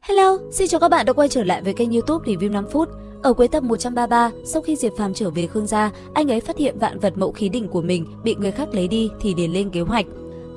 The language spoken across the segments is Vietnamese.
Hello, xin chào các bạn đã quay trở lại với kênh YouTube Review 5 phút. Ở cuối tập 133, sau khi Diệp Phàm trở về Khương gia, anh ấy phát hiện vạn vật mậu khí đỉnh của mình bị người khác lấy đi thì liền lên kế hoạch.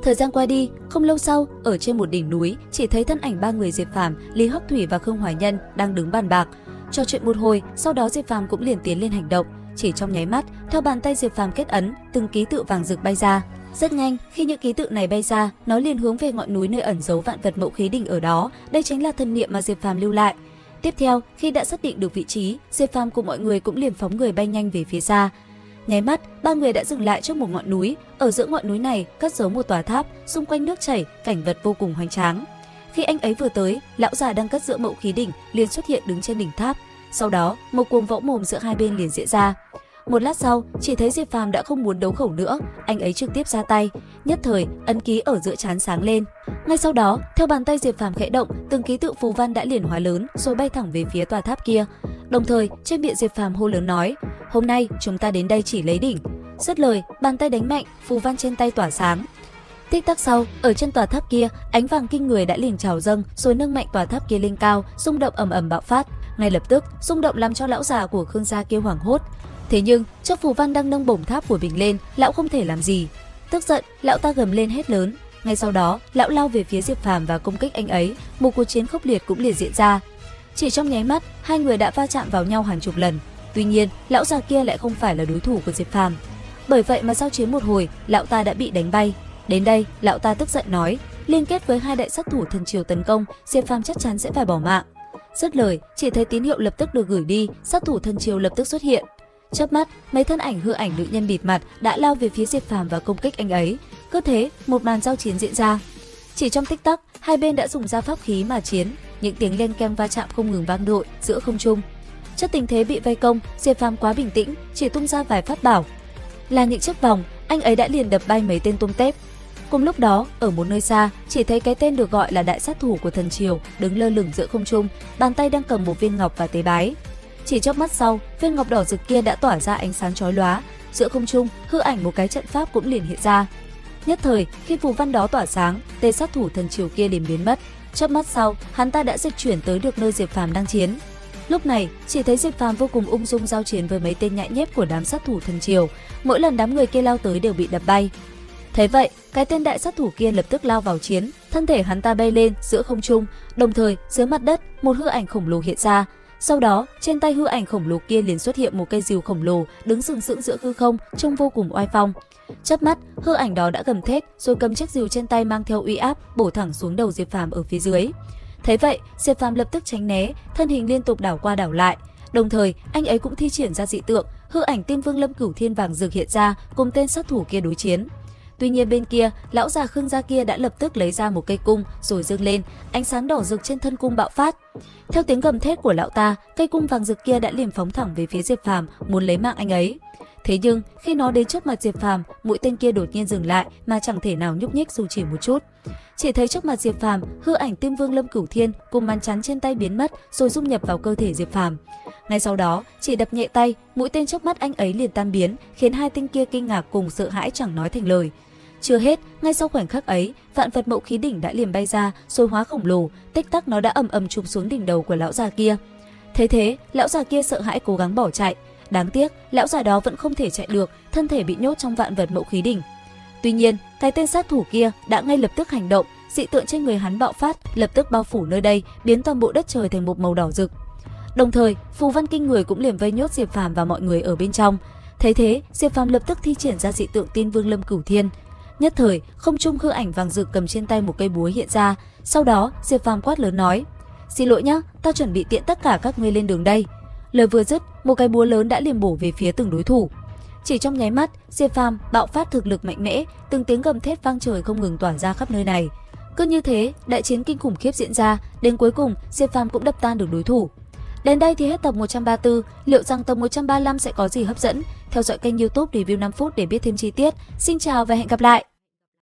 Thời gian qua đi, không lâu sau, ở trên một đỉnh núi, chỉ thấy thân ảnh ba người Diệp Phàm, Lý Hắc Thủy và Khương Hoài Nhân đang đứng bàn bạc. Trò chuyện một hồi, sau đó Diệp Phàm cũng liền tiến lên hành động. Chỉ trong nháy mắt, theo bàn tay Diệp Phàm kết ấn, từng ký tự vàng rực bay ra. Rất nhanh, khi những ký tự này bay ra, nó liền hướng về ngọn núi nơi ẩn giấu vạn vật mậu khí đỉnh ở đó, đây chính là thân niệm mà Diệp Phàm lưu lại. Tiếp theo, khi đã xác định được vị trí, Diệp Phàm cùng mọi người cũng liền phóng người bay nhanh về phía xa. Nháy mắt, ba người đã dừng lại trước một ngọn núi, ở giữa ngọn núi này cất giấu một tòa tháp, xung quanh nước chảy, cảnh vật vô cùng hoành tráng. Khi anh ấy vừa tới, lão già đang cất giữ mậu khí đỉnh liền xuất hiện đứng trên đỉnh tháp. Sau đó, một cuộc võ mồm giữa hai bên liền diễn ra. Một lát sau, chỉ thấy Diệp Phàm đã không muốn đấu khẩu nữa, anh ấy trực tiếp ra tay. Nhất thời, ấn ký ở giữa trán sáng lên. Ngay sau đó, theo bàn tay Diệp Phàm khẽ động, từng ký tự phù văn đã liền hóa lớn rồi bay thẳng về phía tòa tháp kia. Đồng thời, trên miệng Diệp Phàm hô lớn nói: "Hôm nay chúng ta đến đây chỉ lấy đỉnh." Dứt lời, bàn tay đánh mạnh, phù văn trên tay tỏa sáng. Tích tắc sau, ở trên tòa tháp kia, ánh vàng kinh người đã liền trào dâng, rồi nâng mạnh tòa tháp kia lên cao, rung động ầm ầm bạo phát. Ngay lập tức, rung động làm cho lão già của Khương gia kia hoảng hốt. Thế nhưng, trước phù văn đang nâng bổng tháp của mình lên, lão không thể làm gì. Tức giận, lão ta gầm lên hét lớn. Ngay sau đó, lão lao về phía Diệp Phàm và công kích anh ấy. Một cuộc chiến khốc liệt cũng liền diễn ra. Chỉ trong nháy mắt, hai người đã va chạm vào nhau hàng chục lần. Tuy nhiên, lão già kia lại không phải là đối thủ của Diệp Phàm. Bởi vậy mà sau chiến một hồi, lão ta đã bị đánh bay. Đến đây, lão ta tức giận nói: liên kết với hai đại sát thủ thần triều tấn công, Diệp Phàm chắc chắn sẽ phải bỏ mạng. Dứt lời, chỉ thấy tín hiệu lập tức được gửi đi, sát thủ thần triều lập tức xuất hiện. Chớp mắt, mấy thân ảnh hư ảnh nữ nhân bịt mặt đã lao về phía Diệp Phàm và công kích anh ấy. Cứ thế, một màn giao chiến diễn ra. Chỉ trong tích tắc, hai bên đã dùng ra pháp khí mà chiến, những tiếng len keng va chạm không ngừng vang dội giữa không trung. Trước tình thế bị vây công, Diệp Phàm quá bình tĩnh, chỉ tung ra vài pháp bảo. Là những chiếc vòng, anh ấy đã liền đập bay mấy tên tôm tép. Cùng lúc đó, ở một nơi xa, chỉ thấy cái tên được gọi là đại sát thủ của thần triều đứng lơ lửng giữa không trung, bàn tay đang cầm một viên ngọc và tế bái. Chỉ chớp mắt sau, viên ngọc đỏ rực kia đã tỏa ra ánh sáng chói lóa, giữa không trung, hư ảnh một cái trận pháp cũng liền hiện ra. Nhất thời, khi phù văn đó tỏa sáng, tên sát thủ thần triều kia liền biến mất. Chớp mắt sau, hắn ta đã dịch chuyển tới được nơi Diệp Phàm đang chiến. Lúc này, chỉ thấy Diệp Phàm vô cùng ung dung giao chiến với mấy tên nhãi nhép của đám sát thủ thần triều, mỗi lần đám người kia lao tới đều bị đập bay. Thấy vậy, cái tên đại sát thủ kia lập tức lao vào chiến, thân thể hắn ta bay lên giữa không trung, đồng thời dưới mặt đất một hư ảnh khổng lồ hiện ra. Sau đó, trên tay hư ảnh khổng lồ kia liền xuất hiện một cây rìu khổng lồ đứng sừng sững giữa hư không, trông vô cùng oai phong. Chớp mắt, hư ảnh đó đã gầm thét, rồi cầm chiếc rìu trên tay mang theo uy áp bổ thẳng xuống đầu Diệp Phàm ở phía dưới. Thấy vậy, Diệp Phàm lập tức tránh né, thân hình liên tục đảo qua đảo lại. Đồng thời, anh ấy cũng thi triển ra dị tượng, hư ảnh Tiên Vương Lâm Cửu Thiên vàng rực hiện ra, cùng tên sát thủ kia đối chiến. Tuy nhiên bên kia, lão già Khương gia kia đã lập tức lấy ra một cây cung rồi giương lên, ánh sáng đỏ rực trên thân cung bạo phát. Theo tiếng gầm thét của lão ta, cây cung vàng rực kia đã liền phóng thẳng về phía Diệp Phàm, muốn lấy mạng anh ấy. Thế nhưng, khi nó đến trước mặt Diệp Phàm, mũi tên kia đột nhiên dừng lại mà chẳng thể nào nhúc nhích dù chỉ một chút. Chỉ thấy trước mặt Diệp Phàm, hư ảnh Tiên Vương Lâm Cửu Thiên cùng màn chắn trên tay biến mất rồi dung nhập vào cơ thể Diệp Phàm. Ngay sau đó, chỉ đập nhẹ tay, mũi tên trước mắt anh ấy liền tan biến, khiến hai tên kia kinh ngạc cùng sợ hãi chẳng nói thành lời. Chưa hết, ngay sau khoảnh khắc ấy, vạn vật mậu khí đỉnh đã liền bay ra, rồi hóa khổng lồ, tích tắc nó đã ầm ầm chụp xuống đỉnh đầu của lão già kia. Thấy thế, lão già kia sợ hãi cố gắng bỏ chạy. Đáng tiếc, lão già đó vẫn không thể chạy được, thân thể bị nhốt trong vạn vật mậu khí đỉnh. Tuy nhiên, cái tên sát thủ kia đã ngay lập tức hành động, dị tượng trên người hắn bạo phát, lập tức bao phủ nơi đây, biến toàn bộ đất trời thành một màu đỏ rực. Đồng thời, phù văn kinh người cũng liền vây nhốt Diệp Phàm và mọi người ở bên trong. Thấy thế, Diệp Phàm lập tức thi triển ra dị tượng Tiên Vương Lâm Cửu Thiên. Nhất thời, không trung hư ảnh vàng rực cầm trên tay một cây búa hiện ra. Sau đó, Diệp Phàm quát lớn nói: "Xin lỗi nhá, ta chuẩn bị tiễn tất cả các ngươi lên đường đây." Lời vừa dứt, một cái búa lớn đã liền bổ về phía từng đối thủ. Chỉ trong nháy mắt, Diệp Phàm bạo phát thực lực mạnh mẽ, từng tiếng gầm thét vang trời không ngừng tỏa ra khắp nơi này. Cứ như thế, đại chiến kinh khủng khiếp diễn ra, đến cuối cùng, Diệp Phàm cũng đập tan được đối thủ. Đến đây thì hết tập 134, liệu rằng tập 135 sẽ có gì hấp dẫn? Theo dõi kênh YouTube Review 5 phút để biết thêm chi tiết. Xin chào và hẹn gặp lại!